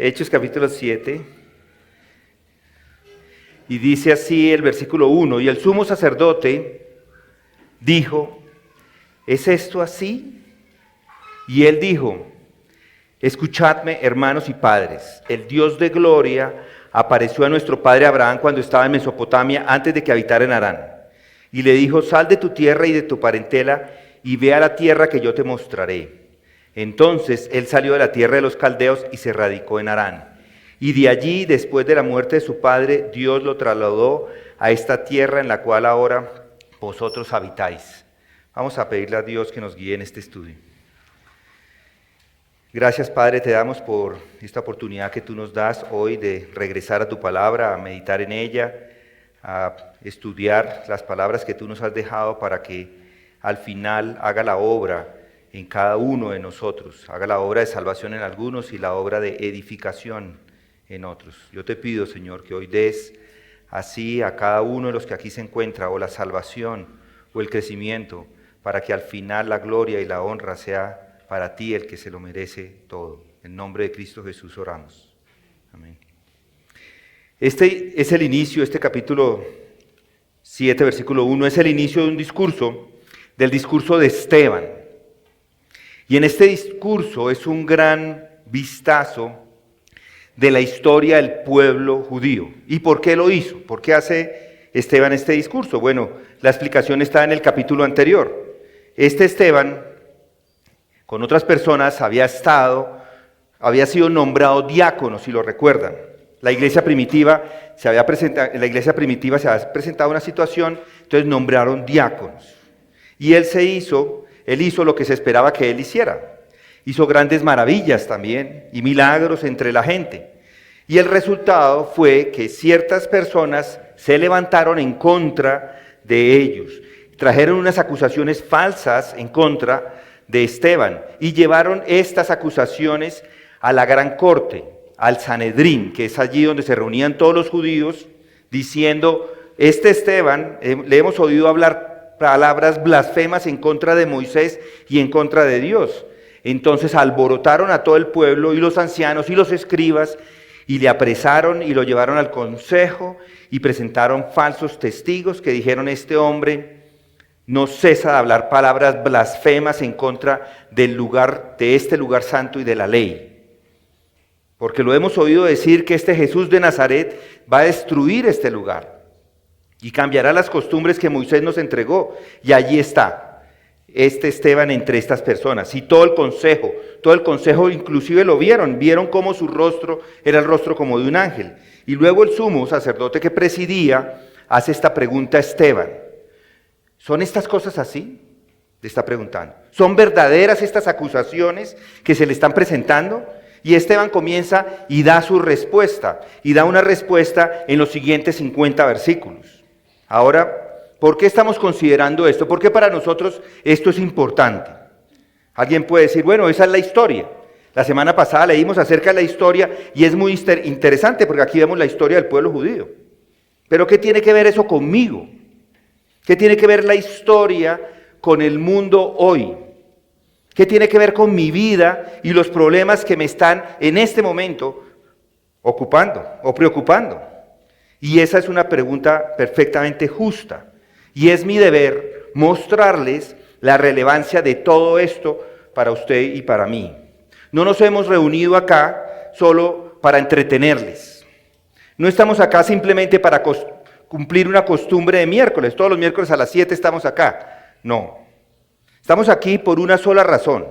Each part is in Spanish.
Hechos capítulo 7. Y dice así el versículo 1, y el sumo sacerdote dijo, ¿es esto así? Y él dijo, escuchadme, hermanos y padres, el Dios de gloria apareció a nuestro padre Abraham cuando estaba en Mesopotamia, antes de que habitara en Harán. Y le dijo, sal de tu tierra y de tu parentela, y ve a la tierra que yo te mostraré. Entonces él salió de la tierra de los caldeos y se radicó en Harán. Y de allí, después de la muerte de su padre, Dios lo trasladó a esta tierra en la cual ahora vosotros habitáis. Vamos a pedirle a Dios que nos guíe en este estudio. Gracias, Padre, te damos por esta oportunidad que tú nos das hoy de regresar a tu palabra, a meditar en ella, a estudiar las palabras que tú nos has dejado para que al final haga la obra en cada uno de nosotros, haga la obra de salvación en algunos y la obra de edificación en otros. Yo te pido, Señor, que hoy des así a cada uno de los que aquí se encuentra, o la salvación o el crecimiento, para que al final la gloria y la honra sea para ti el que se lo merece todo. En nombre de Cristo Jesús oramos. Amén. Este es el inicio, este capítulo 7, versículo 1, es el inicio de un discurso, del discurso de Esteban. Y en este discurso es un gran vistazo de la historia del pueblo judío. ¿Y por qué lo hizo? ¿Por qué hace Esteban este discurso? Bueno, la explicación está en el capítulo anterior. Este Esteban, con otras personas, había sido nombrado diácono, si lo recuerdan. En la iglesia primitiva se había presentado una situación, entonces nombraron diáconos. Y él hizo lo que se esperaba que él hiciera. Hizo grandes maravillas también y milagros entre la gente. Y el resultado fue que ciertas personas se levantaron en contra de ellos. Trajeron unas acusaciones falsas en contra de Esteban y llevaron estas acusaciones a la gran corte, al Sanedrín, que es allí donde se reunían todos los judíos, diciendo, este Esteban, le hemos oído hablar palabras blasfemas en contra de Moisés y en contra de Dios. Entonces alborotaron a todo el pueblo y los ancianos y los escribas y le apresaron y lo llevaron al consejo y presentaron falsos testigos que dijeron, este hombre no cesa de hablar palabras blasfemas en contra del lugar, de este lugar santo y de la ley. Porque lo hemos oído decir que este Jesús de Nazaret va a destruir este lugar y cambiará las costumbres que Moisés nos entregó. Y allí está este Esteban entre estas personas. Y todo el consejo inclusive lo vieron cómo su rostro era el rostro como de un ángel. Y luego el sumo sacerdote que presidía hace esta pregunta a Esteban. ¿Son estas cosas así? Le está preguntando. ¿Son verdaderas estas acusaciones que se le están presentando? Y Esteban comienza y da su respuesta. Y da una respuesta en los siguientes 50 versículos. Ahora, ¿por qué estamos considerando esto? ¿Por qué para nosotros esto es importante? Alguien puede decir, bueno, esa es la historia. La semana pasada leímos acerca de la historia y es muy interesante porque aquí vemos la historia del pueblo judío. Pero ¿qué tiene que ver eso conmigo? ¿Qué tiene que ver la historia con el mundo hoy? ¿Qué tiene que ver con mi vida y los problemas que me están en este momento ocupando o preocupando? Y esa es una pregunta perfectamente justa. Y es mi deber mostrarles la relevancia de todo esto para usted y para mí. No nos hemos reunido acá solo para entretenerles. No estamos acá simplemente para cumplir una costumbre de miércoles. Todos los miércoles a las 7 estamos acá. No. Estamos aquí por una sola razón.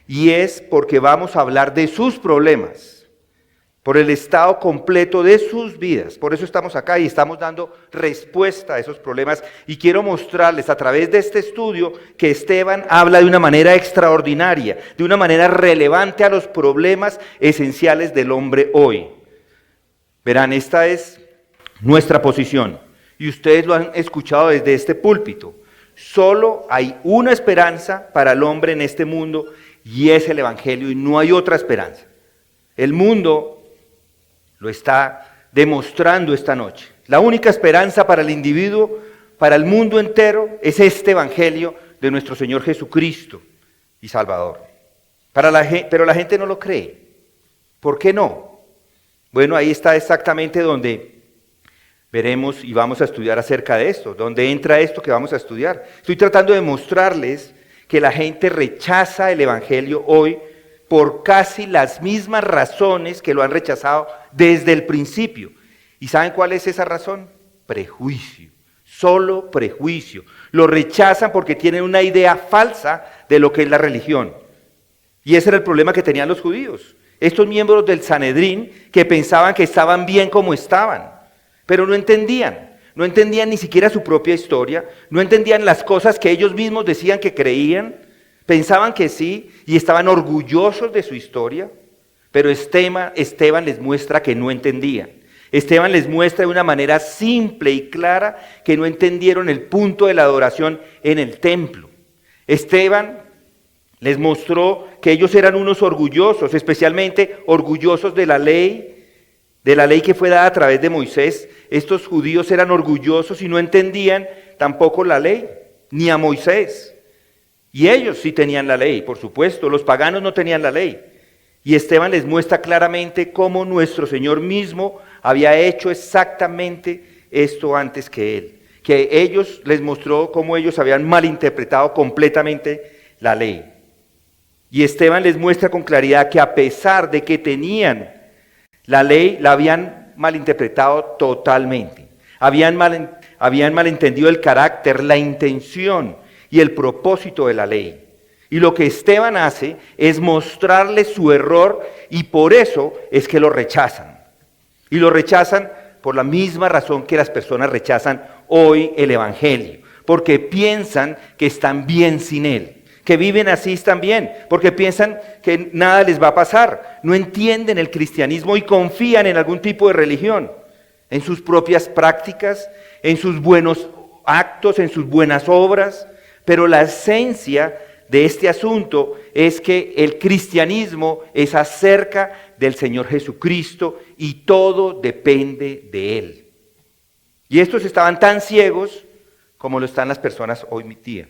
Y es porque vamos a hablar de sus problemas. Por el estado completo de sus vidas. Por eso estamos acá y estamos dando respuesta a esos problemas. Y quiero mostrarles a través de este estudio que Esteban habla de una manera extraordinaria, de una manera relevante a los problemas esenciales del hombre hoy. Verán, esta es nuestra posición. Y ustedes lo han escuchado desde este púlpito. Solo hay una esperanza para el hombre en este mundo y es el Evangelio y no hay otra esperanza. El mundo lo está demostrando esta noche. La única esperanza para el individuo, para el mundo entero, es este Evangelio de nuestro Señor Jesucristo y Salvador. Pero la gente no lo cree. ¿Por qué no? Bueno, ahí está exactamente donde veremos y vamos a estudiar acerca de esto, donde entra esto que vamos a estudiar. Estoy tratando de mostrarles que la gente rechaza el Evangelio hoy por casi las mismas razones que lo han rechazado desde el principio. ¿Y saben cuál es esa razón? Prejuicio, solo prejuicio. Lo rechazan porque tienen una idea falsa de lo que es la religión. Y ese era el problema que tenían los judíos. Estos miembros del Sanedrín que pensaban que estaban bien como estaban, pero no entendían ni siquiera su propia historia, no entendían las cosas que ellos mismos decían que creían, pensaban que sí y estaban orgullosos de su historia, pero Esteban les muestra que no entendían. Esteban les muestra de una manera simple y clara que no entendieron el punto de la adoración en el templo. Esteban les mostró que ellos eran unos orgullosos, especialmente orgullosos de la ley que fue dada a través de Moisés. Estos judíos eran orgullosos y no entendían tampoco la ley, ni a Moisés. Y ellos sí tenían la ley, por supuesto, los paganos no tenían la ley. Y Esteban les muestra claramente cómo nuestro Señor mismo había hecho exactamente esto antes que Él. Que ellos les mostró cómo ellos habían malinterpretado completamente la ley. Y Esteban les muestra con claridad que a pesar de que tenían la ley, la habían malinterpretado totalmente. Habían malentendido el carácter, la intención y el propósito de la ley. Y lo que Esteban hace es mostrarles su error y por eso es que lo rechazan. Y lo rechazan por la misma razón que las personas rechazan hoy el Evangelio. Porque piensan que están bien sin él. Que viven así están bien, porque piensan que nada les va a pasar. No entienden el cristianismo y confían en algún tipo de religión, en sus propias prácticas, en sus buenos actos, en sus buenas obras. Pero la esencia de este asunto es que el cristianismo es acerca del Señor Jesucristo y todo depende de Él. Y estos estaban tan ciegos como lo están las personas hoy en día.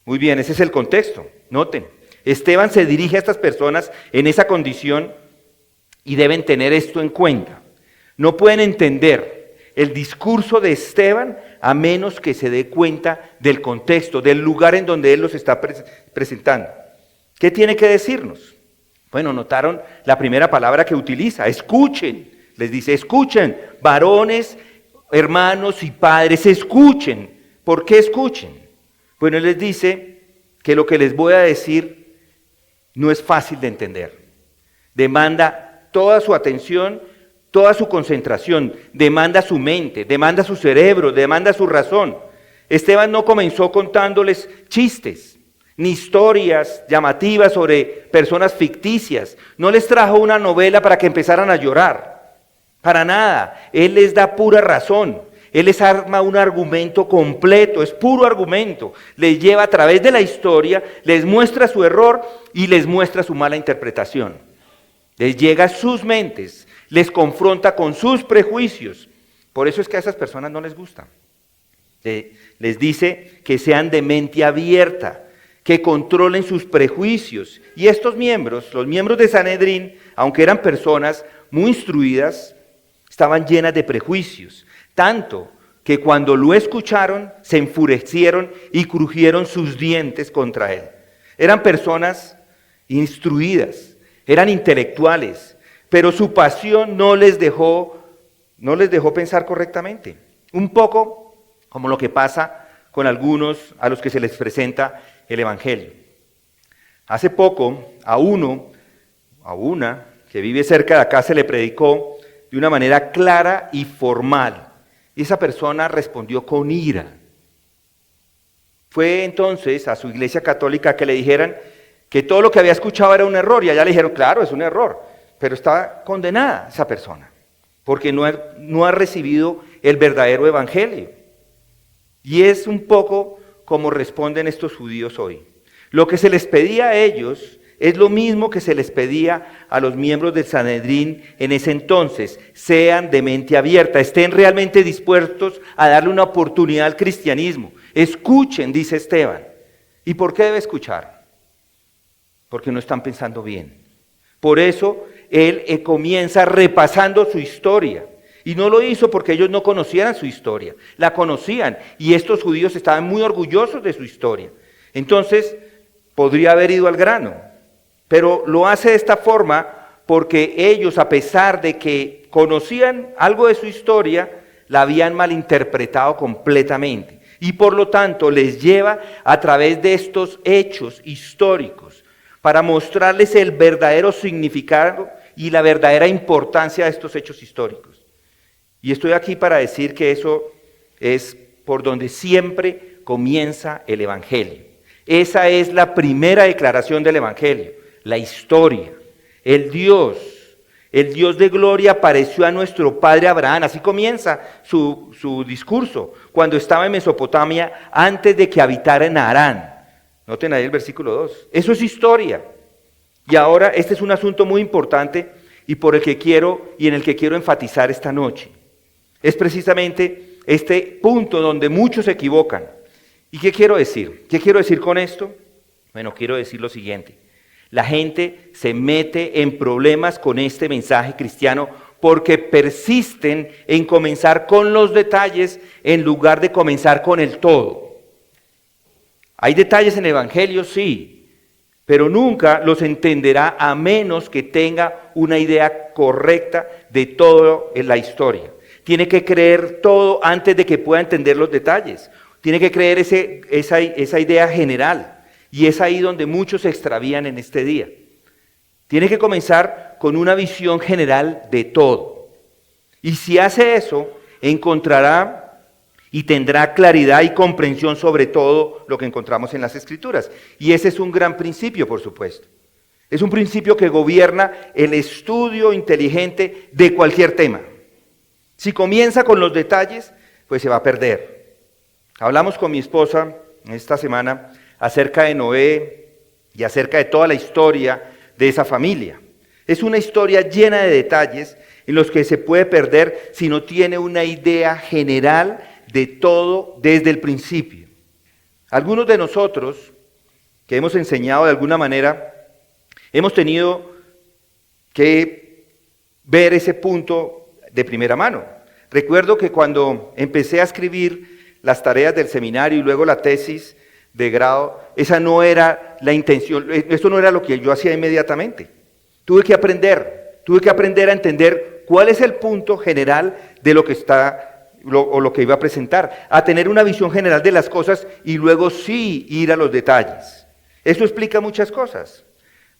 Muy bien, ese es el contexto. Noten, Esteban se dirige a estas personas en esa condición y deben tener esto en cuenta. No pueden entender el discurso de Esteban a menos que se dé cuenta del contexto, del lugar en donde él los está presentando. ¿Qué tiene que decirnos? Bueno, notaron la primera palabra que utiliza, escuchen. Les dice, escuchen, varones, hermanos y padres, escuchen. ¿Por qué escuchen? Bueno, él les dice que lo que les voy a decir no es fácil de entender. Demanda toda su atención, toda su concentración, demanda su mente, demanda su cerebro, demanda su razón. Esteban no comenzó contándoles chistes, ni historias llamativas sobre personas ficticias. No les trajo una novela para que empezaran a llorar. Para nada, él les da pura razón. Él les arma un argumento completo, es puro argumento. Les lleva a través de la historia, les muestra su error y les muestra su mala interpretación. Les llega a sus mentes, les confronta con sus prejuicios. Por eso es que a esas personas no les gusta. Les dice que sean de mente abierta, que controlen sus prejuicios. Y estos miembros, los miembros de Sanedrín, aunque eran personas muy instruidas, estaban llenas de prejuicios. Tanto que cuando lo escucharon, se enfurecieron y crujieron sus dientes contra él. Eran personas instruidas, eran intelectuales, pero su pasión no les dejó pensar correctamente. Un poco como lo que pasa con algunos a los que se les presenta el Evangelio. Hace poco a una que vive cerca de acá se le predicó de una manera clara y formal. Y esa persona respondió con ira. Fue entonces a su iglesia católica que le dijeran que todo lo que había escuchado era un error. Y allá le dijeron, claro, es un error. Pero está condenada esa persona, porque no ha recibido el verdadero evangelio. Y es un poco como responden estos judíos hoy. Lo que se les pedía a ellos es lo mismo que se les pedía a los miembros del Sanedrín en ese entonces. Sean de mente abierta, estén realmente dispuestos a darle una oportunidad al cristianismo. Escuchen, dice Esteban. ¿Y por qué debe escuchar? Porque no están pensando bien. Por eso él comienza repasando su historia. Y no lo hizo porque ellos no conocieran su historia, la conocían y estos judíos estaban muy orgullosos de su historia. Entonces, podría haber ido al grano, pero lo hace de esta forma porque ellos, a pesar de que conocían algo de su historia, la habían malinterpretado completamente. Y por lo tanto les lleva a través de estos hechos históricos para mostrarles el verdadero significado y la verdadera importancia de estos hechos históricos. Y estoy aquí para decir que eso es por donde siempre comienza el Evangelio. Esa es la primera declaración del Evangelio, la historia. El Dios de gloria apareció a nuestro padre Abraham. Así comienza su discurso cuando estaba en Mesopotamia antes de que habitara en Harán. Noten ahí el versículo 2. Eso es historia. Y ahora este es un asunto muy importante y en el que quiero enfatizar esta noche. Es precisamente este punto donde muchos se equivocan. ¿Y qué quiero decir? ¿Qué quiero decir con esto? Bueno, quiero decir lo siguiente. La gente se mete en problemas con este mensaje cristiano porque persisten en comenzar con los detalles en lugar de comenzar con el todo. Hay detalles en el Evangelio, sí, pero nunca los entenderá a menos que tenga una idea correcta de todo en la historia. Tiene que creer todo antes de que pueda entender los detalles. Tiene que creer esa idea general. Y es ahí donde muchos se extravían en este día. Tiene que comenzar con una visión general de todo. Y si hace eso, encontrará y tendrá claridad y comprensión sobre todo lo que encontramos en las Escrituras. Y ese es un gran principio, por supuesto. Es un principio que gobierna el estudio inteligente de cualquier tema. Si comienza con los detalles, pues se va a perder. Hablamos con mi esposa esta semana acerca de Noé y acerca de toda la historia de esa familia. Es una historia llena de detalles en los que se puede perder si no tiene una idea general de todo desde el principio. Algunos de nosotros que hemos enseñado de alguna manera, hemos tenido que ver ese punto de primera mano. Recuerdo que cuando empecé a escribir las tareas del seminario y luego la tesis de grado, esa no era la intención, eso no era lo que yo hacía inmediatamente. Tuve que aprender a entender cuál es el punto general de lo que lo que iba a presentar, a tener una visión general de las cosas y luego sí ir a los detalles. Eso explica muchas cosas.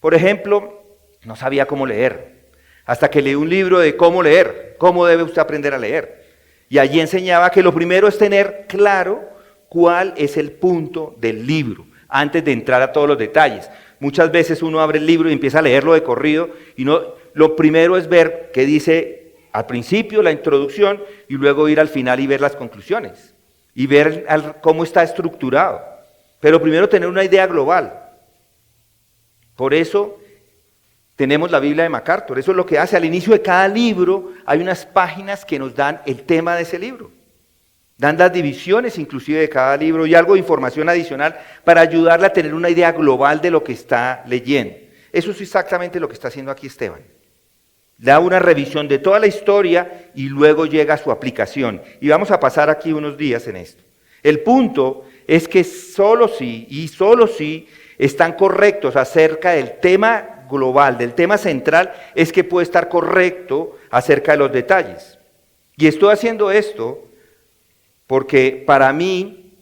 Por ejemplo, no sabía cómo leer, hasta que leí un libro de cómo leer, cómo debe usted aprender a leer. Y allí enseñaba que lo primero es tener claro cuál es el punto del libro, antes de entrar a todos los detalles. Muchas veces uno abre el libro y empieza a leerlo de corrido, y lo primero es ver qué dice al principio, la introducción, y luego ir al final y ver las conclusiones, y ver cómo está estructurado. Pero primero tener una idea global. Por eso tenemos la Biblia de MacArthur. Eso es lo que hace. Al inicio de cada libro hay unas páginas que nos dan el tema de ese libro. Dan las divisiones inclusive de cada libro y algo de información adicional para ayudarle a tener una idea global de lo que está leyendo. Eso es exactamente lo que está haciendo aquí Esteban. Da una revisión de toda la historia y luego llega a su aplicación. Y vamos a pasar aquí unos días en esto. El punto es que solo sí están correctos acerca del tema global, del tema central, es que puede estar correcto acerca de los detalles. Y estoy haciendo esto porque para mí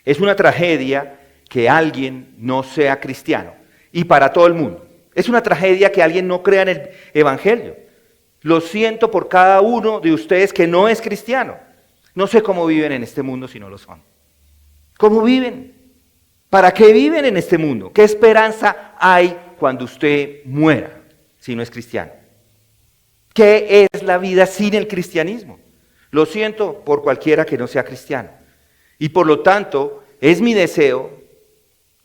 es una tragedia que alguien no sea cristiano, y para todo el mundo. Es una tragedia que alguien no crea en el Evangelio. Lo siento por cada uno de ustedes que no es cristiano. No sé cómo viven en este mundo si no lo son. ¿Cómo viven? ¿Para qué viven en este mundo? ¿Qué esperanza hay cuando usted muera si no es cristiano? ¿Qué es la vida sin el cristianismo? Lo siento por cualquiera que no sea cristiano. Y por lo tanto, es mi deseo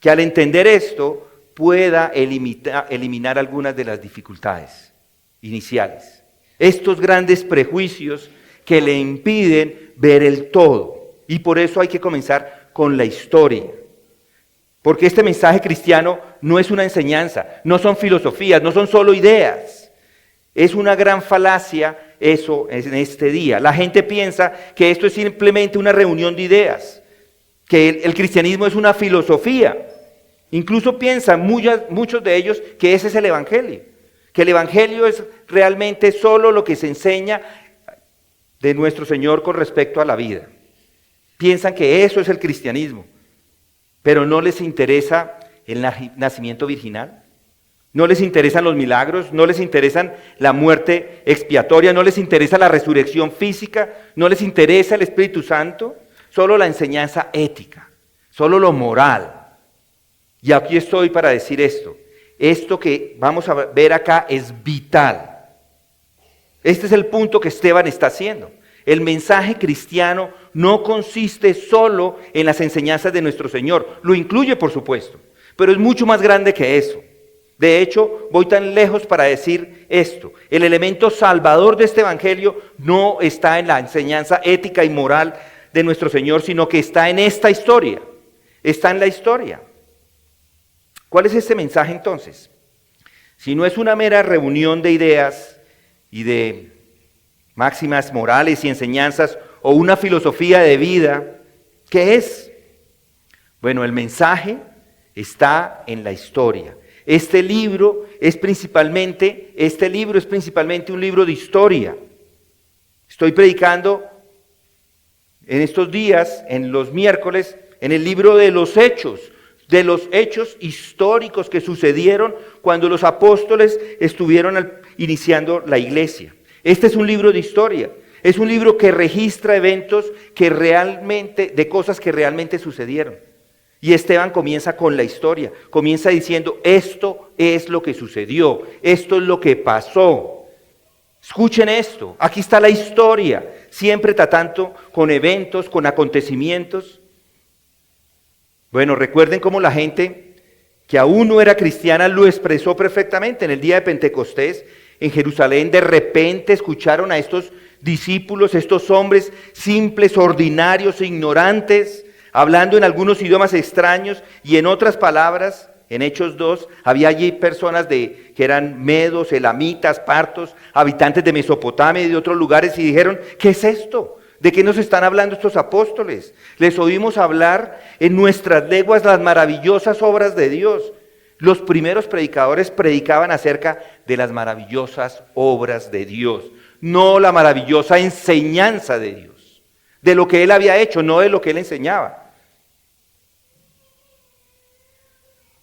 que al entender esto pueda eliminar algunas de las dificultades iniciales. Estos grandes prejuicios que le impiden ver el todo. Y por eso hay que comenzar con la historia. Porque este mensaje cristiano no es una enseñanza, no son filosofías, no son solo ideas. Es una gran falacia eso en este día. La gente piensa que esto es simplemente una reunión de ideas, que el cristianismo es una filosofía. Incluso piensan muchos de ellos que ese es el evangelio, que el evangelio es realmente solo lo que se enseña de nuestro Señor con respecto a la vida. Piensan que eso es el cristianismo, pero no les interesa el nacimiento virginal. No les interesan los milagros, no les interesan la muerte expiatoria, no les interesa la resurrección física, no les interesa el Espíritu Santo, solo la enseñanza ética, solo lo moral. Y aquí estoy para decir esto. Esto que vamos a ver acá es vital. Este es el punto que Esteban está haciendo. El mensaje cristiano no consiste solo en las enseñanzas de nuestro Señor, lo incluye por supuesto, pero es mucho más grande que eso. De hecho, voy tan lejos para decir esto. El elemento salvador de este evangelio no está en la enseñanza ética y moral de nuestro Señor, sino que está en esta historia. Está en la historia. ¿Cuál es este mensaje entonces? Si no es una mera reunión de ideas y de máximas morales y enseñanzas o una filosofía de vida, ¿qué es? Bueno, el mensaje está en la historia. Este libro es principalmente un libro de historia. Estoy predicando en estos días, en los miércoles, en el libro de los hechos históricos que sucedieron cuando los apóstoles estuvieron iniciando la iglesia. Este es un libro de historia, es un libro que registra eventos de cosas que realmente sucedieron. Y Esteban comienza con la historia, comienza diciendo, esto es lo que sucedió, esto es lo que pasó. Escuchen esto, aquí está la historia, siempre tratando con eventos, con acontecimientos. Bueno, recuerden cómo la gente que aún no era cristiana lo expresó perfectamente en el día de Pentecostés. En Jerusalén de repente escucharon a estos discípulos, estos hombres simples, ordinarios, ignorantes, hablando en algunos idiomas extraños y en otras palabras, en Hechos 2, había allí personas que eran medos, elamitas, partos, habitantes de Mesopotamia y de otros lugares y dijeron, ¿qué es esto? ¿De qué nos están hablando estos apóstoles? Les oímos hablar en nuestras lenguas las maravillosas obras de Dios. Los primeros predicadores predicaban acerca de las maravillosas obras de Dios, no la maravillosa enseñanza de Dios, de lo que Él había hecho, no de lo que Él enseñaba.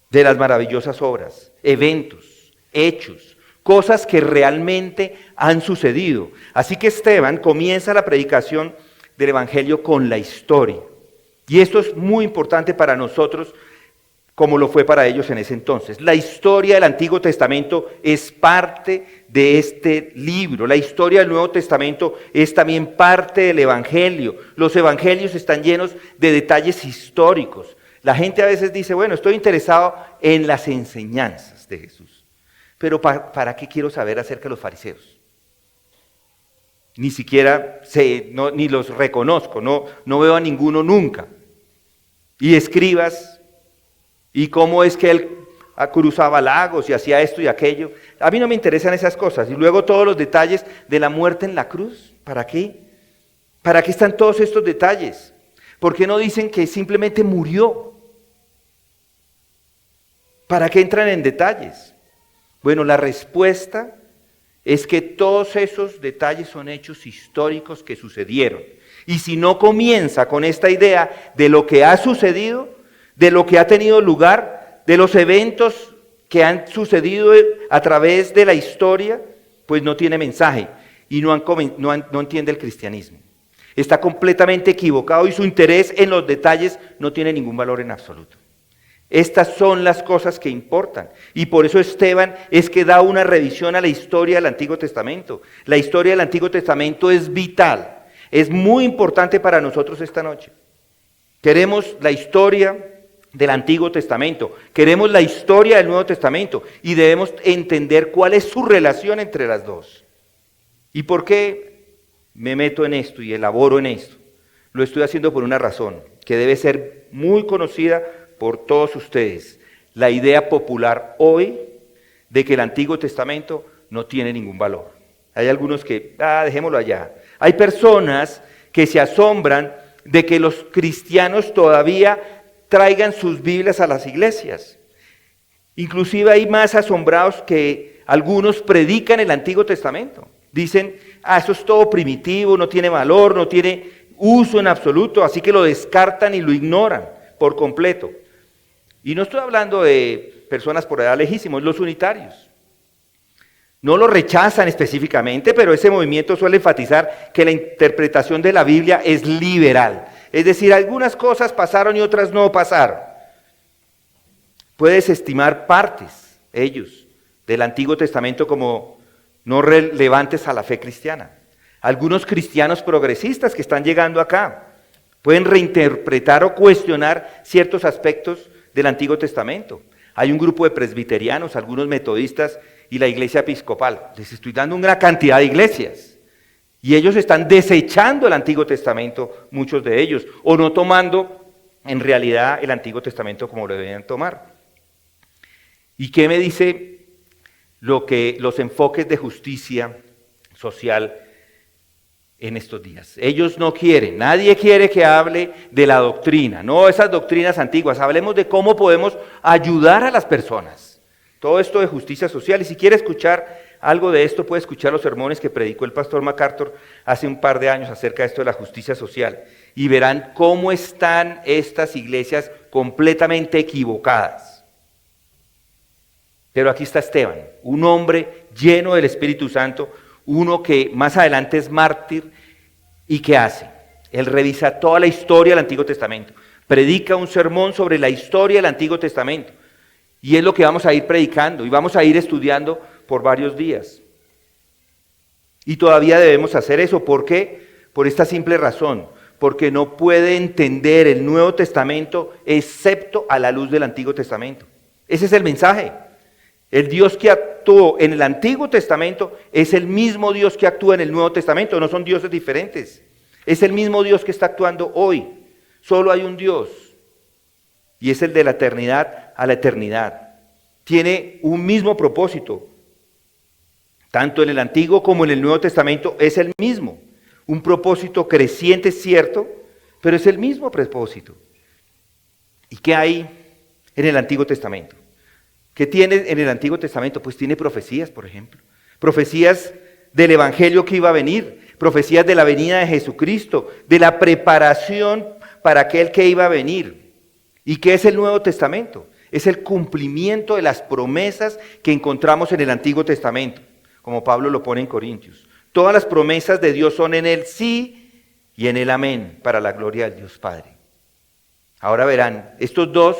De las maravillosas obras, eventos, hechos, cosas que realmente han sucedido. Así que Esteban comienza la predicación del evangelio con la historia. Y esto es muy importante para nosotros, como lo fue para ellos en ese entonces. La historia del Antiguo Testamento es parte de este libro. La historia del Nuevo Testamento es también parte del evangelio. Los evangelios están llenos de detalles históricos. La gente a veces dice, bueno, estoy interesado en las enseñanzas de Jesús, pero ¿para qué quiero saber acerca de los fariseos? Ni siquiera sé, ni los reconozco, no veo a ninguno nunca. Y escribas, y cómo es que él cruzaba lagos y hacía esto y aquello. A mí no me interesan esas cosas. Y luego todos los detalles de la muerte en la cruz, ¿para qué? ¿Para qué están todos estos detalles? ¿Por qué no dicen que simplemente murió? ¿Para qué entran en detalles? Bueno, la respuesta es que todos esos detalles son hechos históricos que sucedieron. Y si no comienza con esta idea de lo que ha sucedido, de lo que ha tenido lugar, de los eventos que han sucedido a través de la historia, pues no tiene mensaje y no entiende el cristianismo. Está completamente equivocado y su interés en los detalles no tiene ningún valor en absoluto. Estas son las cosas que importan. Y por eso Esteban es que da una revisión a la historia del Antiguo Testamento. La historia del Antiguo Testamento es vital. Es muy importante para nosotros esta noche. Queremos la historia del Antiguo Testamento. Queremos la historia del Nuevo Testamento. Y debemos entender cuál es su relación entre las dos. ¿Y por qué me meto en esto y elaboro en esto? Lo estoy haciendo por una razón, que debe ser muy conocida por todos ustedes. La idea popular hoy de que el Antiguo Testamento no tiene ningún valor. Hay algunos que, dejémoslo allá. Hay personas que se asombran de que los cristianos todavía traigan sus Biblias a las iglesias. Inclusive hay más asombrados que algunos predican el Antiguo Testamento. Dicen, eso es todo primitivo, no tiene valor, no tiene uso en absoluto, así que lo descartan y lo ignoran por completo. Y no estoy hablando de personas por edad lejísimos, los unitarios. No lo rechazan específicamente, pero ese movimiento suele enfatizar que la interpretación de la Biblia es liberal. Es decir, algunas cosas pasaron y otras no pasaron. Puedes estimar partes, ellos, del Antiguo Testamento como no relevantes a la fe cristiana. Algunos cristianos progresistas que están llegando acá pueden reinterpretar o cuestionar ciertos aspectos del Antiguo Testamento. Hay un grupo de presbiterianos, algunos metodistas y la iglesia episcopal. Les estoy dando una cantidad de iglesias. Y ellos están desechando el Antiguo Testamento, muchos de ellos, o no tomando en realidad el Antiguo Testamento como lo debían tomar. ¿Y qué me dice lo que los enfoques de justicia social en estos días? Ellos no quieren, nadie quiere que hable de la doctrina, no esas doctrinas antiguas, hablemos de cómo podemos ayudar a las personas. Todo esto de justicia social, y si quiere escuchar algo de esto, puede escuchar los sermones que predicó el pastor MacArthur hace un par de años acerca de esto de la justicia social, y verán cómo están estas iglesias completamente equivocadas. Pero aquí está Esteban, un hombre lleno del Espíritu Santo, uno que más adelante es mártir. ¿Y qué hace? Él revisa toda la historia del Antiguo Testamento, predica un sermón sobre la historia del Antiguo Testamento, y es lo que vamos a ir predicando y vamos a ir estudiando por varios días. Y todavía debemos hacer eso. ¿Por qué? Por esta simple razón, porque no puede entender el Nuevo Testamento excepto a la luz del Antiguo Testamento. Ese es el mensaje. El Dios que actuó en el Antiguo Testamento es el mismo Dios que actúa en el Nuevo Testamento, no son dioses diferentes. Es el mismo Dios que está actuando hoy. Solo hay un Dios, y es el de la eternidad a la eternidad. Tiene un mismo propósito, tanto en el Antiguo como en el Nuevo Testamento es el mismo. Un propósito creciente, es cierto, pero es el mismo propósito. ¿Y qué hay en el Antiguo Testamento? ¿Qué tiene en el Antiguo Testamento? Pues tiene profecías, por ejemplo. Profecías del Evangelio que iba a venir, profecías de la venida de Jesucristo, de la preparación para aquel que iba a venir. ¿Y qué es el Nuevo Testamento? Es el cumplimiento de las promesas que encontramos en el Antiguo Testamento, como Pablo lo pone en Corintios. Todas las promesas de Dios son en el sí y en el amén, para la gloria del Dios Padre. Ahora verán, estos dos,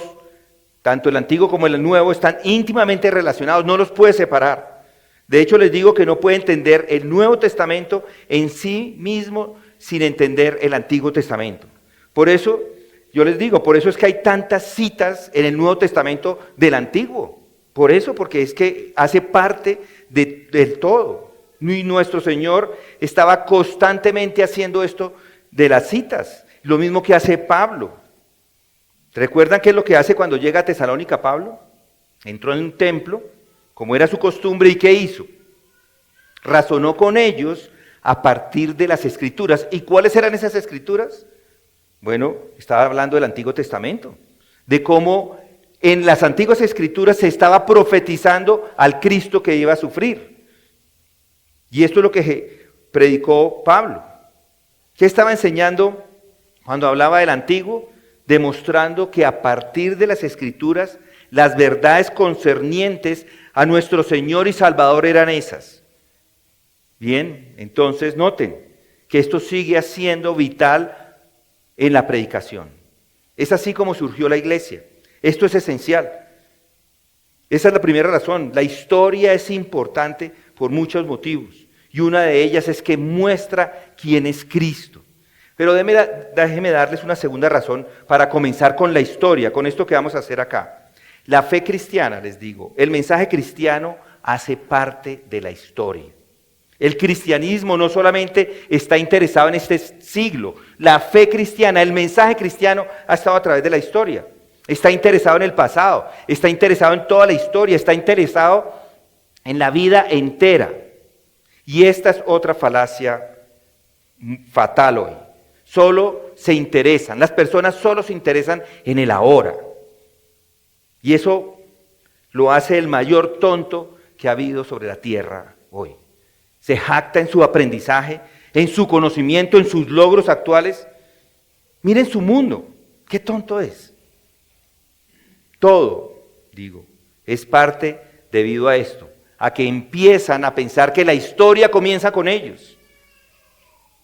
tanto el Antiguo como el Nuevo, están íntimamente relacionados, no los puede separar. De hecho, les digo que no puede entender el Nuevo Testamento en sí mismo sin entender el Antiguo Testamento. Por eso, yo les digo, por eso es que hay tantas citas en el Nuevo Testamento del Antiguo. Por eso, porque es que hace parte del todo. Y nuestro Señor estaba constantemente haciendo esto de las citas, lo mismo que hace Pablo. ¿Recuerdan qué es lo que hace cuando llega a Tesalónica Pablo? Entró en un templo, como era su costumbre, ¿y qué hizo? Razonó con ellos a partir de las Escrituras. ¿Y cuáles eran esas Escrituras? Bueno, estaba hablando del Antiguo Testamento, de cómo en las antiguas Escrituras se estaba profetizando al Cristo que iba a sufrir. Y esto es lo que predicó Pablo. ¿Qué estaba enseñando cuando hablaba del Antiguo? Demostrando que a partir de las Escrituras, las verdades concernientes a nuestro Señor y Salvador eran esas. Bien, entonces noten que esto sigue siendo vital en la predicación. Es así como surgió la iglesia. Esto es esencial. Esa es la primera razón. La historia es importante por muchos motivos. Y una de ellas es que muestra quién es Cristo. Pero déjenme darles una segunda razón para comenzar con la historia, con esto que vamos a hacer acá. La fe cristiana, les digo, el mensaje cristiano hace parte de la historia. El cristianismo no solamente está interesado en este siglo, la fe cristiana, el mensaje cristiano ha estado a través de la historia. Está interesado en el pasado, está interesado en toda la historia, está interesado en la vida entera. Y esta es otra falacia fatal hoy. Solo se interesan, las personas solo se interesan en el ahora. Y eso lo hace el mayor tonto que ha habido sobre la tierra hoy. Se jacta en su aprendizaje, en su conocimiento, en sus logros actuales. Miren su mundo, qué tonto es. Todo, digo, es parte debido a esto, a que empiezan a pensar que la historia comienza con ellos.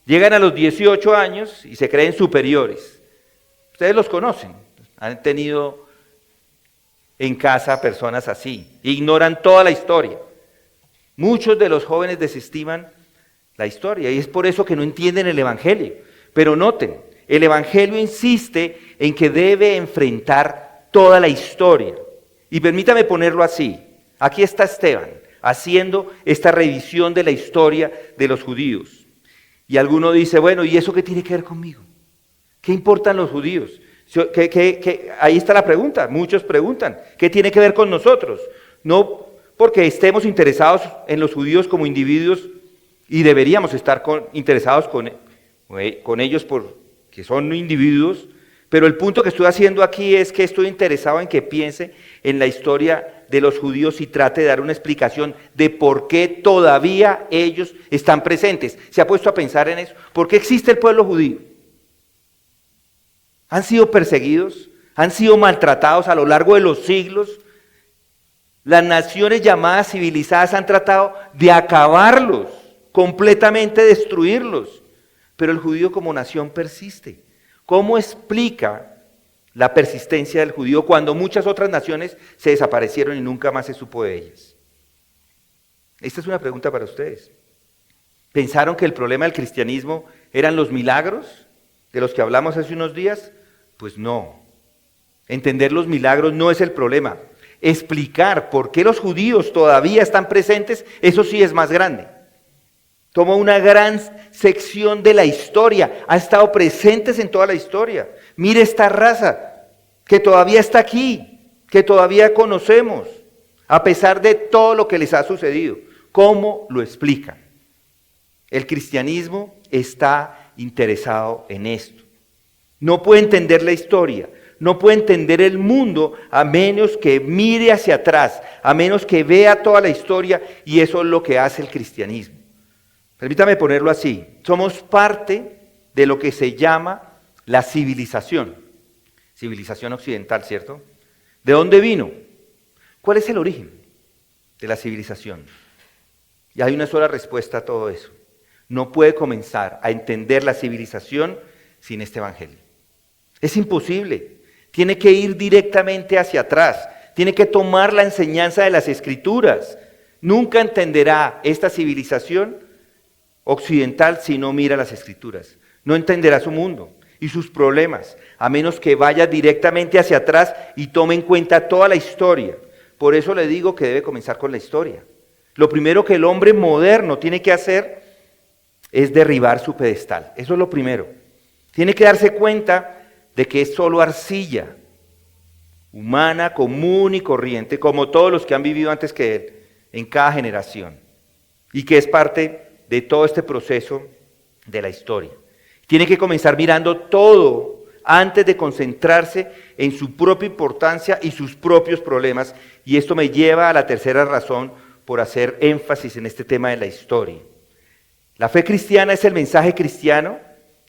Llegan a los 18 años y se creen superiores. Ustedes los conocen, han tenido en casa personas así, ignoran toda la historia. Muchos de los jóvenes desestiman la historia y es por eso que no entienden el Evangelio. Pero noten, el Evangelio insiste en que debe enfrentar toda la historia. Y permítame ponerlo así. Aquí está Esteban haciendo esta revisión de la historia de los judíos. Y alguno dice, bueno, ¿y eso qué tiene que ver conmigo? ¿Qué importan los judíos? Ahí está la pregunta, muchos preguntan, ¿qué tiene que ver con nosotros? No porque estemos interesados en los judíos como individuos y deberíamos estar interesados con ellos porque son individuos, pero el punto que estoy haciendo aquí es que estoy interesado en que piense en la historia de los judíos y trate de dar una explicación de por qué todavía ellos están presentes. ¿Se ha puesto a pensar en eso? ¿Por qué existe el pueblo judío? Han sido perseguidos, han sido maltratados a lo largo de los siglos. Las naciones llamadas civilizadas han tratado de acabarlos, completamente destruirlos. Pero el judío como nación persiste. ¿Cómo explica la persistencia del judío cuando muchas otras naciones se desaparecieron y nunca más se supo de ellas? Esta es una pregunta para ustedes. ¿Pensaron que el problema del cristianismo eran los milagros de los que hablamos hace unos días? Pues no. Entender los milagros no es el problema. Explicar por qué los judíos todavía están presentes, eso sí es más grande. Toma una gran sección de la historia, ha estado presentes en toda la historia. Mire esta raza que todavía está aquí, que todavía conocemos, a pesar de todo lo que les ha sucedido. ¿Cómo lo explican? El cristianismo está interesado en esto. No puede entender la historia, no puede entender el mundo a menos que mire hacia atrás, a menos que vea toda la historia, y eso es lo que hace el cristianismo. Permítame ponerlo así, somos parte de lo que se llama la civilización occidental, ¿cierto? ¿De dónde vino? ¿Cuál es el origen de la civilización? Y hay una sola respuesta a todo eso. No puede comenzar a entender la civilización sin este evangelio. Es imposible, tiene que ir directamente hacia atrás, tiene que tomar la enseñanza de las Escrituras. Nunca entenderá esta civilización occidental si no mira las Escrituras. No entenderá su mundo y sus problemas, a menos que vaya directamente hacia atrás y tome en cuenta toda la historia. Por eso le digo que debe comenzar con la historia. Lo primero que el hombre moderno tiene que hacer es derribar su pedestal. Eso es lo primero. Tiene que darse cuenta de que es solo arcilla, humana, común y corriente, como todos los que han vivido antes que él, en cada generación, y que es parte de todo este proceso de la historia. Tiene que comenzar mirando todo antes de concentrarse en su propia importancia y sus propios problemas, y esto me lleva a la tercera razón por hacer énfasis en este tema de la historia. La fe cristiana es el mensaje cristiano,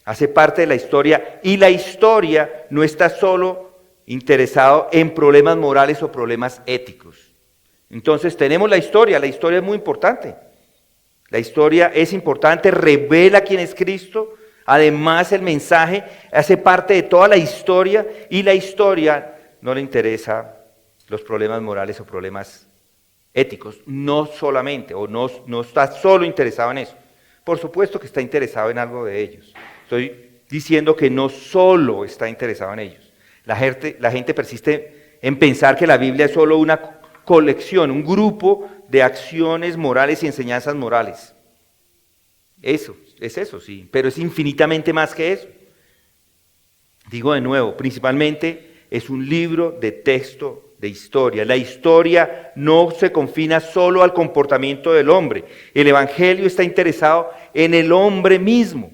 hace parte de la historia, y la historia no está solo interesado en problemas morales o problemas éticos. Entonces tenemos la historia es muy importante. La historia es importante, revela quién es Cristo. Además, el mensaje hace parte de toda la historia, y la historia no le interesa los problemas morales o problemas éticos, no solamente, o no está solo interesado en eso. Por supuesto que está interesado en algo de ellos. Estoy diciendo que no solo está interesado en ellos. La gente persiste en pensar que la Biblia es solo una colección, un grupo de acciones morales y enseñanzas morales. Eso, es eso, sí, pero es infinitamente más que eso. Digo de nuevo, principalmente es un libro de texto de de historia. La historia no se confina solo al comportamiento del hombre. El Evangelio está interesado en el hombre mismo.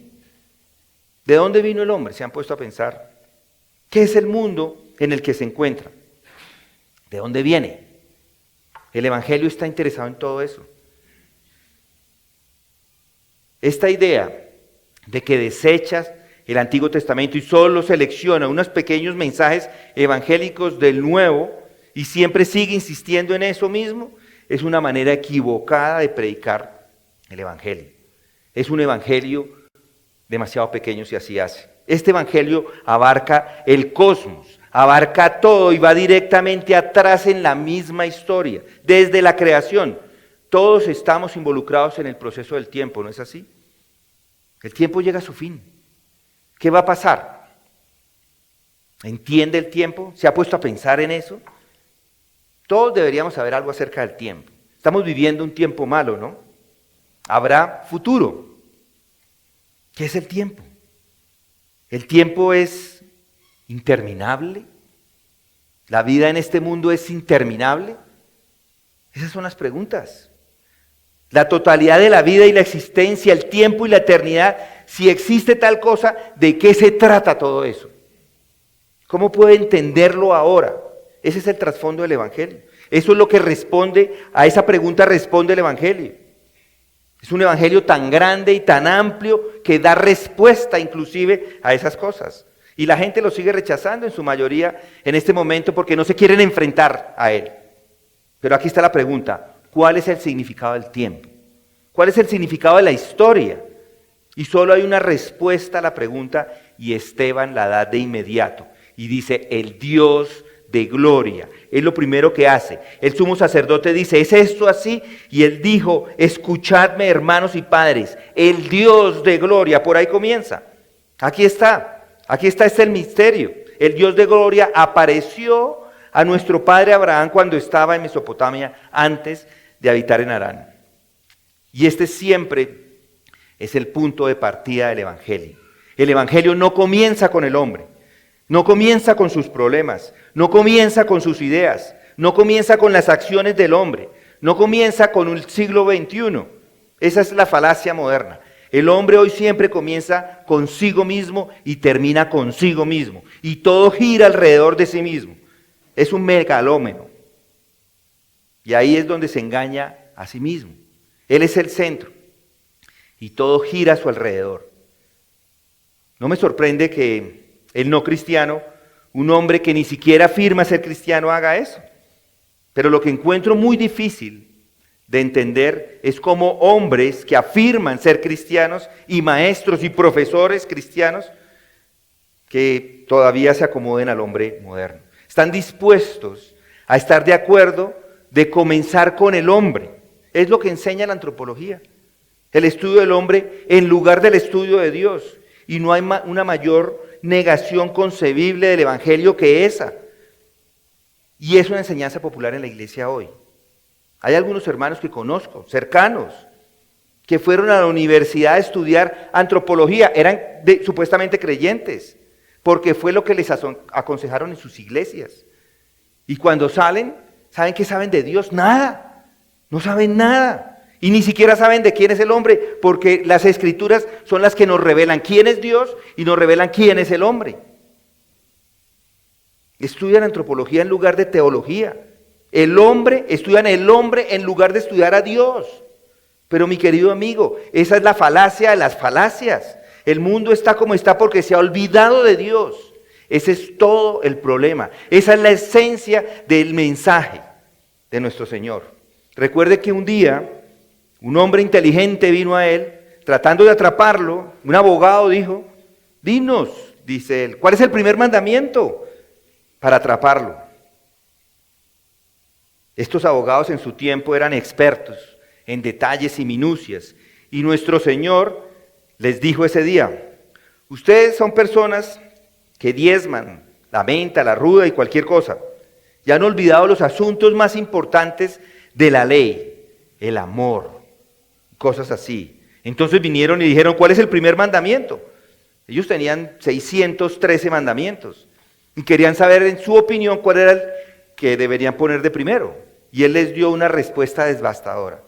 ¿De dónde vino el hombre? ¿Se han puesto a pensar? ¿Qué es el mundo en el que se encuentra? ¿De dónde viene? El Evangelio está interesado en todo eso. Esta idea de que desechas el Antiguo Testamento y solo selecciona unos pequeños mensajes evangélicos del Nuevo y siempre sigue insistiendo en eso mismo, es una manera equivocada de predicar el Evangelio. Es un Evangelio demasiado pequeño si así hace. Este Evangelio abarca el cosmos, abarca todo y va directamente atrás en la misma historia, desde la creación. Todos estamos involucrados en el proceso del tiempo, ¿no es así? El tiempo llega a su fin. ¿Qué va a pasar? ¿Entiende el tiempo? ¿Se ha puesto a pensar en eso? Todos deberíamos saber algo acerca del tiempo. Estamos viviendo un tiempo malo, ¿no? Habrá futuro. ¿Qué es el tiempo? ¿El tiempo es interminable? ¿La vida en este mundo es interminable? Esas son las preguntas. La totalidad de la vida y la existencia, el tiempo y la eternidad, si existe tal cosa, ¿de qué se trata todo eso? ¿Cómo puede entenderlo ahora? Ese es el trasfondo del Evangelio. Eso es lo que responde, a esa pregunta responde el Evangelio. Es un Evangelio tan grande y tan amplio que da respuesta inclusive a esas cosas. Y la gente lo sigue rechazando en su mayoría en este momento porque no se quieren enfrentar a él. Pero aquí está la pregunta, ¿cuál es el significado del tiempo? ¿Cuál es el significado de la historia? Y solo hay una respuesta a la pregunta y Esteban la da de inmediato. Y dice, el Dios de gloria. Es lo primero que hace. El sumo sacerdote dice, ¿es esto así? Y él dijo, escuchadme hermanos y padres, el Dios de gloria. Por ahí comienza. Aquí está, este es el misterio. El Dios de gloria apareció a nuestro padre Abraham cuando estaba en Mesopotamia antes de habitar en Harán. Y este siempre es el punto de partida del Evangelio. El Evangelio no comienza con el hombre, no comienza con sus problemas, no comienza con sus ideas, no comienza con las acciones del hombre, no comienza con el siglo XXI. Esa es la falacia moderna. El hombre hoy siempre comienza consigo mismo y termina consigo mismo. Y todo gira alrededor de sí mismo. Es un megalómano. Y ahí es donde se engaña a sí mismo. Él es el centro. Y todo gira a su alrededor. No me sorprende que el no cristiano, un hombre que ni siquiera afirma ser cristiano, haga eso. Pero lo que encuentro muy difícil de entender es cómo hombres que afirman ser cristianos y maestros y profesores cristianos que todavía se acomoden al hombre moderno. Están dispuestos a estar de acuerdo de comenzar con el hombre. Es lo que enseña la antropología. El estudio del hombre en lugar del estudio de Dios. Y no hay una mayor negación concebible del Evangelio que esa. Y es una enseñanza popular en la iglesia hoy. Hay algunos hermanos que conozco, cercanos, que fueron a la universidad a estudiar antropología, eran supuestamente creyentes, porque fue lo que les aconsejaron en sus iglesias. Y cuando salen, ¿saben qué saben de Dios? Nada, no saben nada. Y ni siquiera saben de quién es el hombre, porque las escrituras son las que nos revelan quién es Dios y nos revelan quién es el hombre. Estudian antropología en lugar de teología. Estudian el hombre en lugar de estudiar a Dios. Pero mi querido amigo, esa es la falacia de las falacias. El mundo está como está porque se ha olvidado de Dios. Ese es todo el problema. Esa es la esencia del mensaje de nuestro Señor. Recuerde que un día un hombre inteligente vino a él, tratando de atraparlo. Un abogado dijo, dinos, dice él, ¿cuál es el primer mandamiento? Para atraparlo. Estos abogados en su tiempo eran expertos en detalles y minucias. Y nuestro Señor les dijo ese día, ustedes son personas que diezman la menta, la ruda y cualquier cosa. Y han olvidado los asuntos más importantes de la ley, el amor, cosas así. Entonces vinieron y dijeron, ¿cuál es el primer mandamiento? Ellos tenían 613 mandamientos. Y querían saber en su opinión cuál era el que deberían poner de primero. Y Él les dio una respuesta devastadora.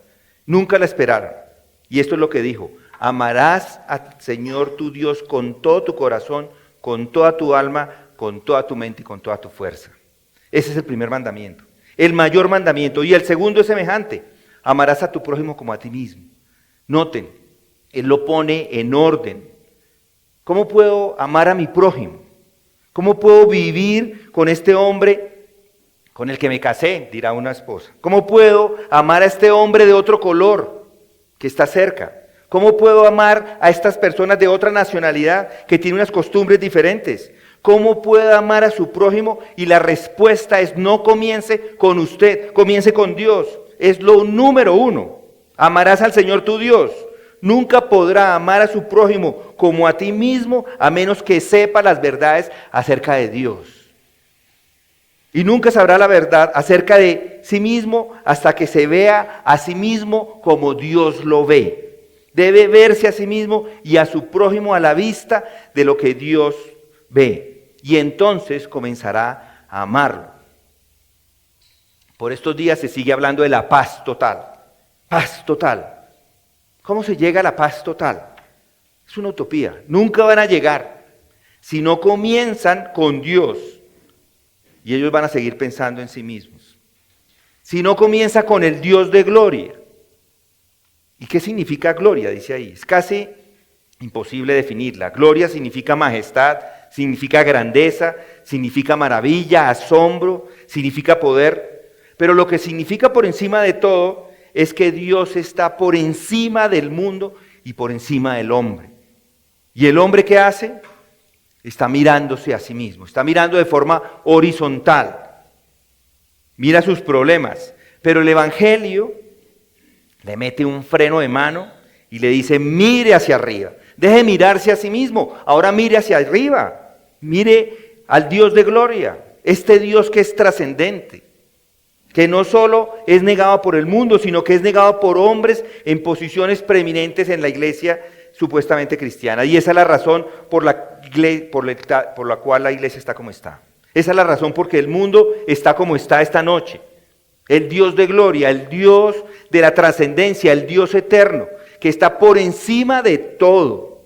Nunca la esperaron. Y esto es lo que dijo: amarás al Señor tu Dios con todo tu corazón, con toda tu alma, con toda tu mente y con toda tu fuerza. Ese es el primer mandamiento, el mayor mandamiento. Y el segundo es semejante: amarás a tu prójimo como a ti mismo. Noten, Él lo pone en orden. ¿Cómo puedo amar a mi prójimo? ¿Cómo puedo vivir con este hombre con el que me casé?, dirá una esposa. ¿Cómo puedo amar a este hombre de otro color que está cerca? ¿Cómo puedo amar a estas personas de otra nacionalidad que tienen unas costumbres diferentes? ¿Cómo puedo amar a su prójimo? Y la respuesta es: no comience con usted, comience con Dios. Es lo número uno. Amarás al Señor tu Dios. Nunca podrá amar a su prójimo como a ti mismo a menos que sepa las verdades acerca de Dios. Y nunca sabrá la verdad acerca de sí mismo hasta que se vea a sí mismo como Dios lo ve. Debe verse a sí mismo y a su prójimo a la vista de lo que Dios ve. Y entonces comenzará a amarlo. Por estos días se sigue hablando de la paz total. Paz total. ¿Cómo se llega a la paz total? Es una utopía. Nunca van a llegar si no comienzan con Dios. Y ellos van a seguir pensando en sí mismos. Si no comienza con el Dios de gloria. ¿Y qué significa gloria? Dice ahí. Es casi imposible definirla. Gloria significa majestad, significa grandeza, significa maravilla, asombro, significa poder. Pero lo que significa por encima de todo es que Dios está por encima del mundo y por encima del hombre. ¿Y el hombre qué hace? Está mirándose a sí mismo, está mirando de forma horizontal. Mira sus problemas, pero el Evangelio le mete un freno de mano y le dice: mire hacia arriba, deje de mirarse a sí mismo, ahora mire hacia arriba, mire al Dios de gloria, este Dios que es trascendente, que no solo es negado por el mundo, sino que es negado por hombres en posiciones preeminentes en la iglesia supuestamente cristiana. Y esa es la razón por la cual la iglesia está como está. Esa es la razón por que el mundo está como está esta noche. El Dios de gloria, el Dios de la trascendencia, el Dios eterno, que está por encima de todo,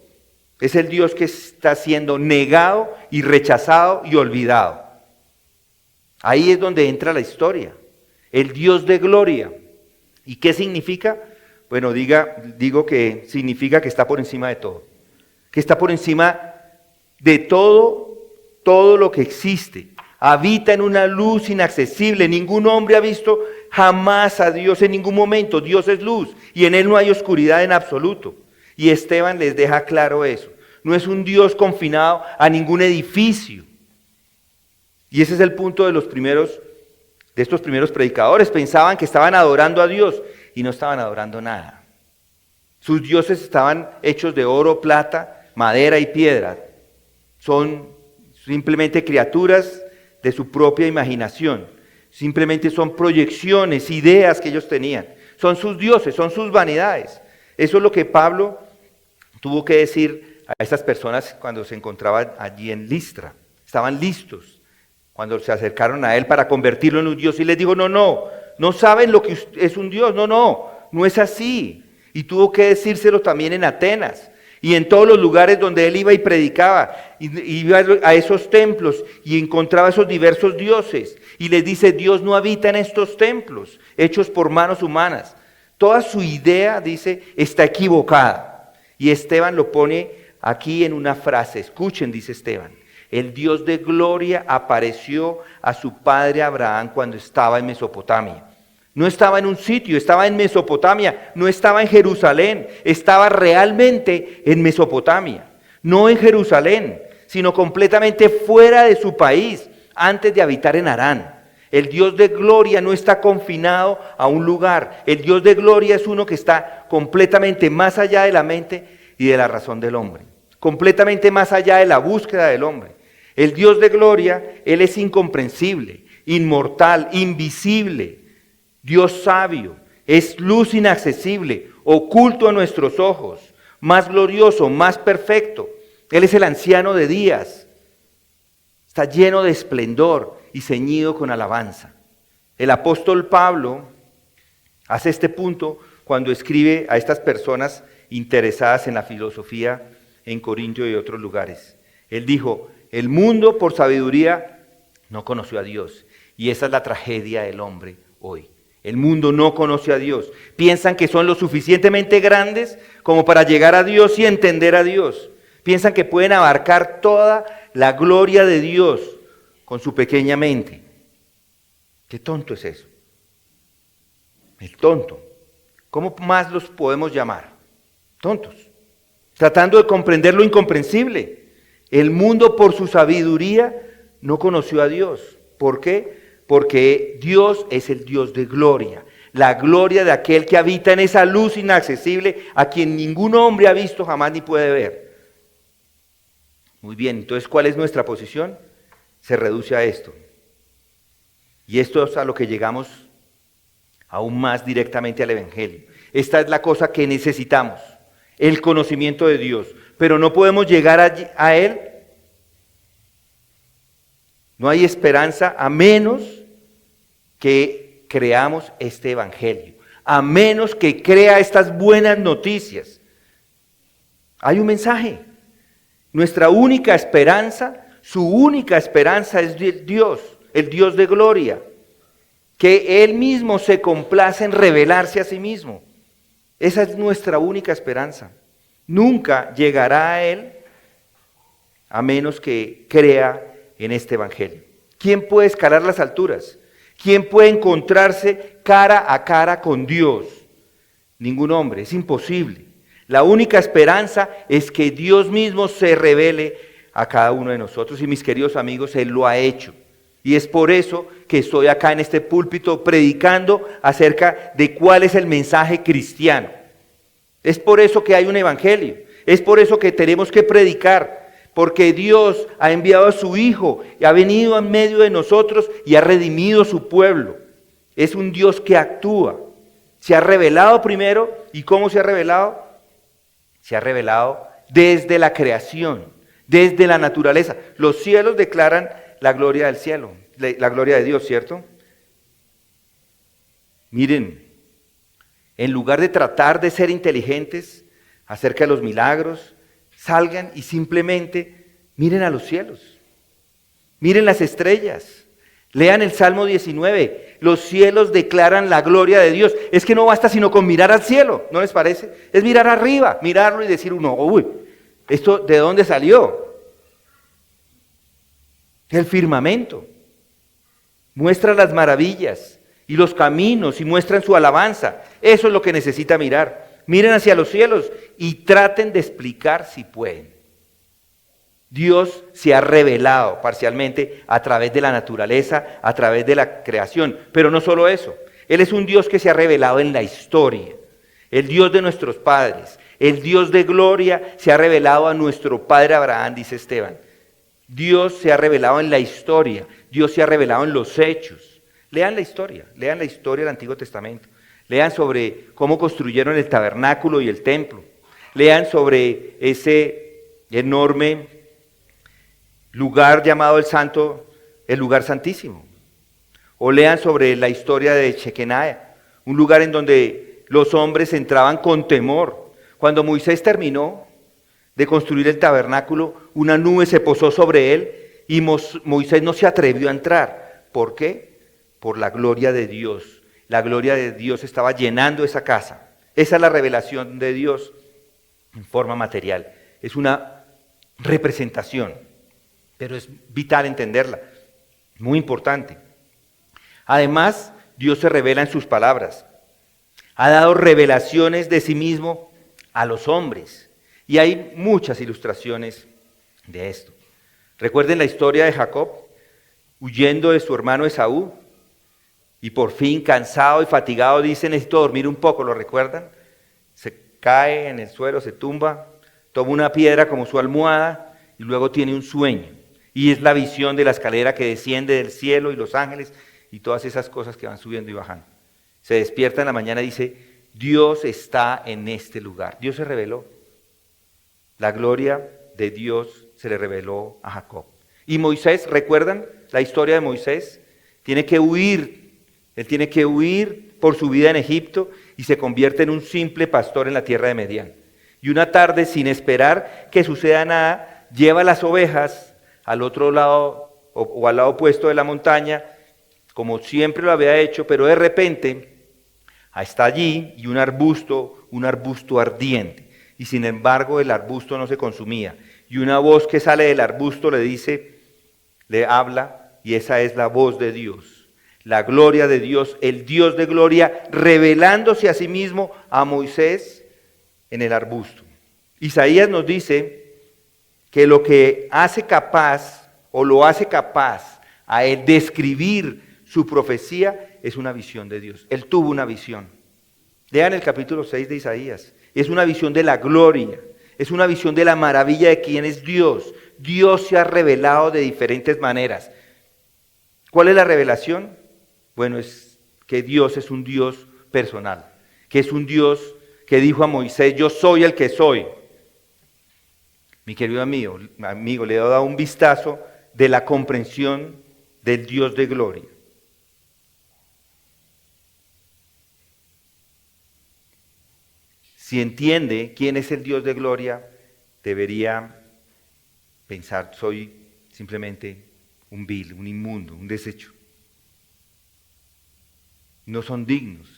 es el Dios que está siendo negado y rechazado y olvidado. Ahí es donde entra la historia. El Dios de gloria. ¿Y qué significa? Bueno, digo que significa que está por encima de todo. Que está por encima de todo lo que existe. Habita en una luz inaccesible. Ningún hombre ha visto jamás a Dios en ningún momento. Dios es luz y en Él no hay oscuridad en absoluto. Y Esteban les deja claro eso. No es un Dios confinado a ningún edificio. Y ese es el punto de estos primeros predicadores. Pensaban que estaban adorando a Dios y no estaban adorando nada. Sus dioses estaban hechos de oro, plata, madera y piedra. Son simplemente criaturas de su propia imaginación. Simplemente son proyecciones, ideas que ellos tenían. Son sus dioses, son sus vanidades. Eso es lo que Pablo tuvo que decir a estas personas cuando se encontraban allí en Listra. Estaban listos cuando se acercaron a él para convertirlo en un Dios, y les dijo: no saben lo que es un Dios, no es así. Y tuvo que decírselo también en Atenas, y en todos los lugares donde él iba y predicaba, iba a esos templos y encontraba esos diversos dioses, y les dice: Dios no habita en estos templos, hechos por manos humanas. Toda su idea, dice, está equivocada. Y Esteban lo pone aquí en una frase, escuchen, dice Esteban: el Dios de gloria apareció a su padre Abraham cuando estaba en Mesopotamia. No estaba en un sitio, estaba en Mesopotamia, no estaba en Jerusalén, estaba realmente en Mesopotamia. No en Jerusalén, sino completamente fuera de su país, antes de habitar en Harán. El Dios de gloria no está confinado a un lugar. El Dios de gloria es uno que está completamente más allá de la mente y de la razón del hombre. Completamente más allá de la búsqueda del hombre. El Dios de gloria, Él es incomprensible, inmortal, invisible, Dios sabio, es luz inaccesible, oculto a nuestros ojos, más glorioso, más perfecto. Él es el anciano de días, está lleno de esplendor y ceñido con alabanza. El apóstol Pablo hace este punto cuando escribe a estas personas interesadas en la filosofía en Corinto y otros lugares. Él dijo, el mundo por sabiduría no conoció a Dios. Y esa es la tragedia del hombre hoy. El mundo no conoce a Dios. Piensan que son lo suficientemente grandes como para llegar a Dios y entender a Dios. Piensan que pueden abarcar toda la gloria de Dios con su pequeña mente. Qué tonto es eso. El tonto. ¿Cómo más los podemos llamar? Tontos. Tratando de comprender lo incomprensible. El mundo por su sabiduría no conoció a Dios. ¿Por qué? Porque Dios es el Dios de gloria. La gloria de aquel que habita en esa luz inaccesible a quien ningún hombre ha visto jamás ni puede ver. Muy bien, entonces ¿cuál es nuestra posición? Se reduce a esto. Y esto es a lo que llegamos aún más directamente al Evangelio. Esta es la cosa que necesitamos, el conocimiento de Dios. Pero no podemos llegar a Él. No hay esperanza a menos que creamos este Evangelio, a menos que crea estas buenas noticias. Hay un mensaje. Nuestra única esperanza, su única esperanza es Dios, el Dios de gloria, que Él mismo se complace en revelarse a sí mismo. Esa es nuestra única esperanza. Nunca llegará a Él a menos que crea en este Evangelio. ¿Quién puede escalar las alturas? ¿Quién puede encontrarse cara a cara con Dios? Ningún hombre, es imposible. La única esperanza es que Dios mismo se revele a cada uno de nosotros. Y mis queridos amigos, Él lo ha hecho. Y es por eso que estoy acá en este púlpito predicando acerca de cuál es el mensaje cristiano. Es por eso que hay un evangelio. Es por eso que tenemos que predicar. Porque Dios ha enviado a su Hijo y ha venido en medio de nosotros y ha redimido su pueblo. Es un Dios que actúa. Se ha revelado primero. ¿Y cómo se ha revelado? Se ha revelado desde la creación, desde la naturaleza. Los cielos declaran la gloria del cielo, la gloria de Dios, ¿cierto? Miren, en lugar de tratar de ser inteligentes acerca de los milagros, salgan y simplemente miren a los cielos, miren las estrellas, lean el Salmo 19, los cielos declaran la gloria de Dios. Es que no basta sino con mirar al cielo, ¿no les parece? Es mirar arriba, mirarlo y decir uno, uy, ¿esto de dónde salió? El firmamento muestra las maravillas y los caminos y muestran su alabanza. Eso es lo que necesita mirar. Miren hacia los cielos y traten de explicar si pueden. Dios se ha revelado parcialmente a través de la naturaleza, a través de la creación. Pero no solo eso, Él es un Dios que se ha revelado en la historia. El Dios de nuestros padres, el Dios de gloria se ha revelado a nuestro padre Abraham, dice Esteban. Dios se ha revelado en la historia, Dios se ha revelado en los hechos. Lean la historia del Antiguo Testamento. Lean sobre cómo construyeron el tabernáculo y el templo. Lean sobre ese enorme lugar llamado el lugar santísimo. O lean sobre la historia de Shekinah, un lugar en donde los hombres entraban con temor. Cuando Moisés terminó de construir el tabernáculo, una nube se posó sobre él y Moisés no se atrevió a entrar. ¿Por qué? Por la gloria de Dios. La gloria de Dios estaba llenando esa casa. Esa es la revelación de Dios en forma material. Es una representación, pero es vital entenderla. Muy importante. Además, Dios se revela en sus palabras. Ha dado revelaciones de sí mismo a los hombres. Y hay muchas ilustraciones de esto. Recuerden la historia de Jacob, huyendo de su hermano Esaú. Y por fin, cansado y fatigado, dice, necesito dormir un poco, ¿lo recuerdan? Se cae en el suelo, se tumba, toma una piedra como su almohada y luego tiene un sueño. Y es la visión de la escalera que desciende del cielo y los ángeles y todas esas cosas que van subiendo y bajando. Se despierta en la mañana y dice, Dios está en este lugar. Dios se reveló. La gloria de Dios se le reveló a Jacob. Y Moisés, ¿recuerdan la historia de Moisés? Tiene que huir Él tiene que huir por su vida en Egipto y se convierte en un simple pastor en la tierra de Medián. Y una tarde, sin esperar que suceda nada, lleva las ovejas al otro lado o al lado opuesto de la montaña, como siempre lo había hecho, pero de repente está allí y un arbusto ardiente. Y sin embargo el arbusto no se consumía. Y una voz que sale del arbusto le dice, le habla, y esa es la voz de Dios. La gloria de Dios, el Dios de gloria, revelándose a sí mismo a Moisés en el arbusto. Isaías nos dice que lo que hace capaz, o lo hace capaz a él de escribir su profecía, es una visión de Dios. Él tuvo una visión. Lean el capítulo 6 de Isaías. Es una visión de la gloria, es una visión de la maravilla de quién es Dios. Dios se ha revelado de diferentes maneras. ¿Cuál es la revelación? Bueno, es que Dios es un Dios personal, que es un Dios que dijo a Moisés, yo soy el que soy. Mi querido amigo, le he dado un vistazo de la comprensión del Dios de gloria. Si entiende quién es el Dios de gloria, debería pensar, soy simplemente un vil, un inmundo, un desecho. No son dignos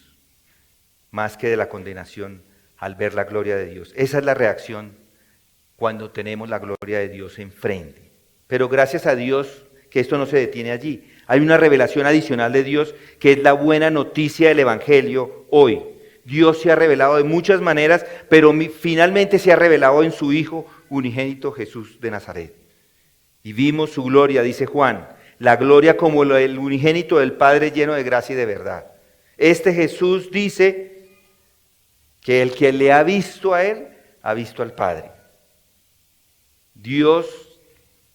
más que de la condenación al ver la gloria de Dios. Esa es la reacción cuando tenemos la gloria de Dios enfrente. Pero gracias a Dios que esto no se detiene allí. Hay una revelación adicional de Dios que es la buena noticia del Evangelio hoy. Dios se ha revelado de muchas maneras, pero finalmente se ha revelado en su Hijo unigénito Jesús de Nazaret. Y vimos su gloria, dice Juan, la gloria como el unigénito del Padre lleno de gracia y de verdad. Este Jesús dice que el que le ha visto a él, ha visto al Padre. Dios,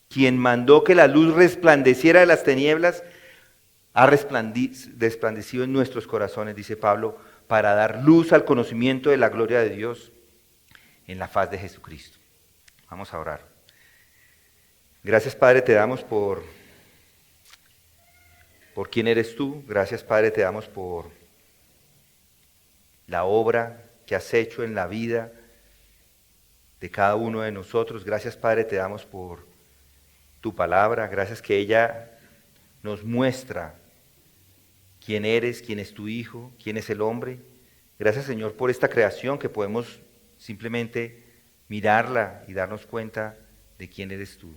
quien mandó que la luz resplandeciera de las tinieblas, ha resplandecido en nuestros corazones, dice Pablo, para dar luz al conocimiento de la gloria de Dios en la faz de Jesucristo. Vamos a orar. Gracias, Padre, te damos por quién eres tú. Gracias, Padre, te damos por la obra que has hecho en la vida de cada uno de nosotros. Gracias, Padre, te damos por tu palabra. Gracias que ella nos muestra quién eres, quién es tu Hijo, quién es el hombre. Gracias, Señor, por esta creación que podemos simplemente mirarla y darnos cuenta de quién eres tú.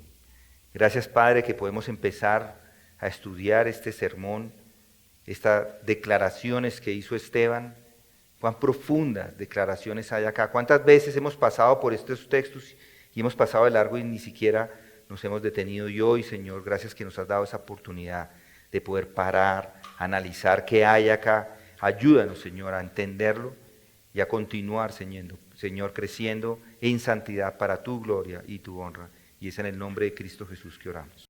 Gracias, Padre, que podemos empezar a estudiar este sermón, estas declaraciones que hizo Esteban. Cuán profundas declaraciones hay acá. Cuántas veces hemos pasado por estos textos y hemos pasado de largo y ni siquiera nos hemos detenido. Y hoy, Señor, gracias que nos has dado esa oportunidad de poder parar, analizar qué hay acá. Ayúdanos, Señor, a entenderlo y a continuar, Señor, creciendo en santidad para tu gloria y tu honra. Y es en el nombre de Cristo Jesús que oramos.